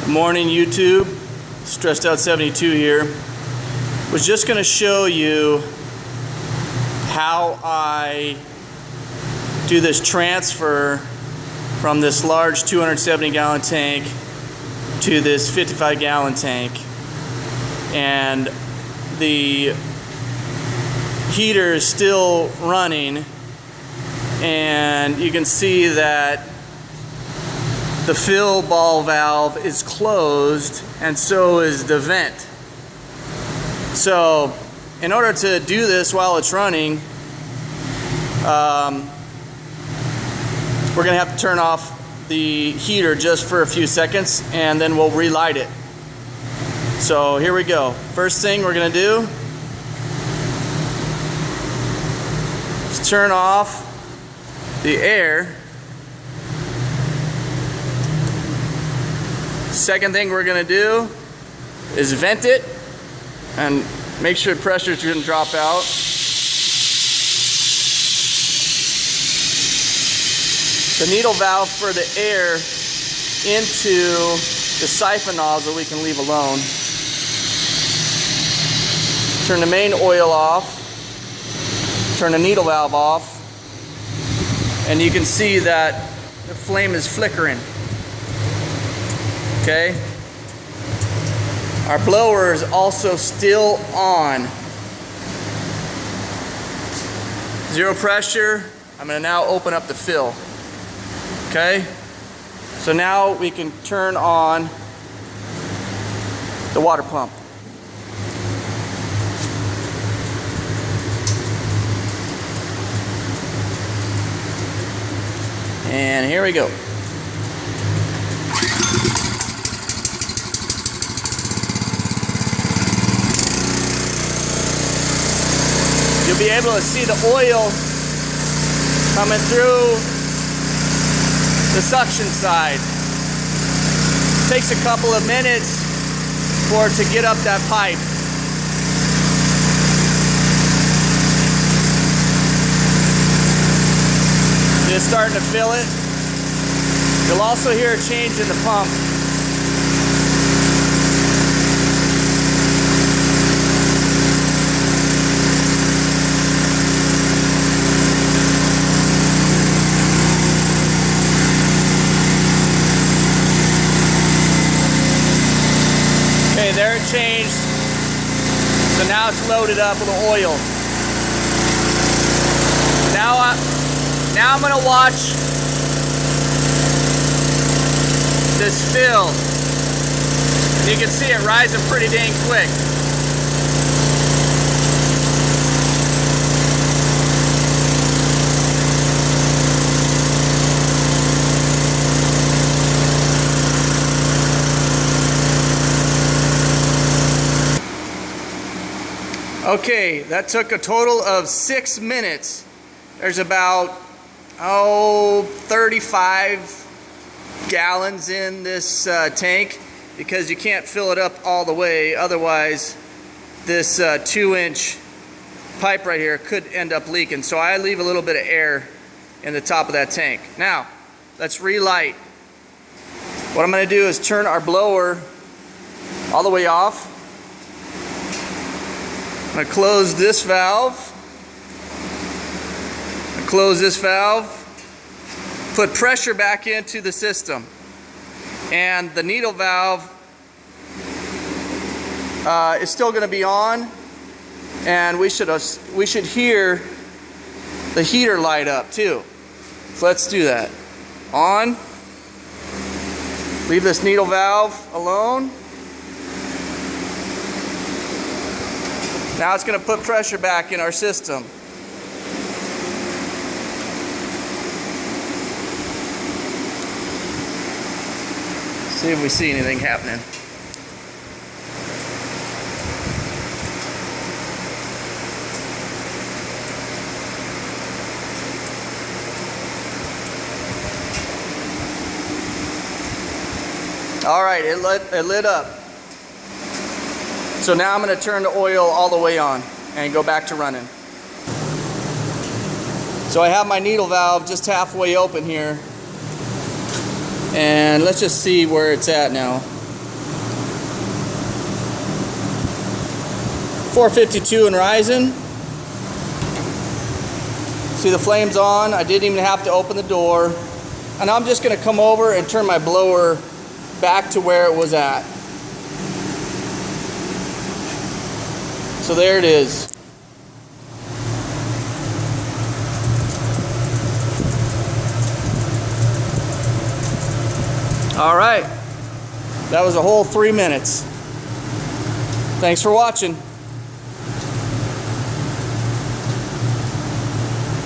Morning YouTube, Stressed Out 72 here. Was just going to show you how I do this transfer from this large 270 gallon tank to this 55 gallon tank, and the heater is still running, and you can see that the fill ball valve is closed, and so is the vent. So in order to do this while it's running, we're gonna have to turn off the heater just for a few seconds, and then we'll relight it. So here we go. First thing we're gonna do is turn off the air. Second thing we're gonna do is vent it and make sure pressure shouldn't drop out. The needle valve for the air into the siphon nozzle we can leave alone. Turn the main oil off, turn the needle valve off, and you can see that the flame is flickering. Okay, our blower is also still on. Zero pressure. I'm going to now open up the fill. Okay, so now we can turn on the water pump. And here we go. You'll be able to see the oil coming through the suction side. It takes a couple of minutes for it to get up that pipe. Just starting to fill it. You'll also hear a change in the pump. Okay, there it changed. So now it's loaded up with oil. Now I'm going to watch this fill. You can see it rising pretty dang quick. Okay, that took a total of 6 minutes. There's about 35 gallons in this tank, because you can't fill it up all the way, otherwise this 2-inch pipe right here could end up leaking. So I leave a little bit of air in the top of that tank. Now let's relight. What I'm going to do is turn our blower all the way off. I'm going to close this valve, close this valve, put pressure back into the system, and the needle valve is still going to be on, and we should hear the heater light up too. So let's do that. On. Leave this needle valve alone. Now it's going to put pressure back in our system. See if we see anything happening. All right, it lit up. So now I'm going to turn the oil all the way on and go back to running. So I have my needle valve just halfway open here, and let's just see where it's at now. 452 in Ryzen. See the flames on? I didn't even have to open the door. And I'm just going to come over and turn my blower back to where it was at. So there it is. All right. That was a whole 3 minutes. Thanks for watching.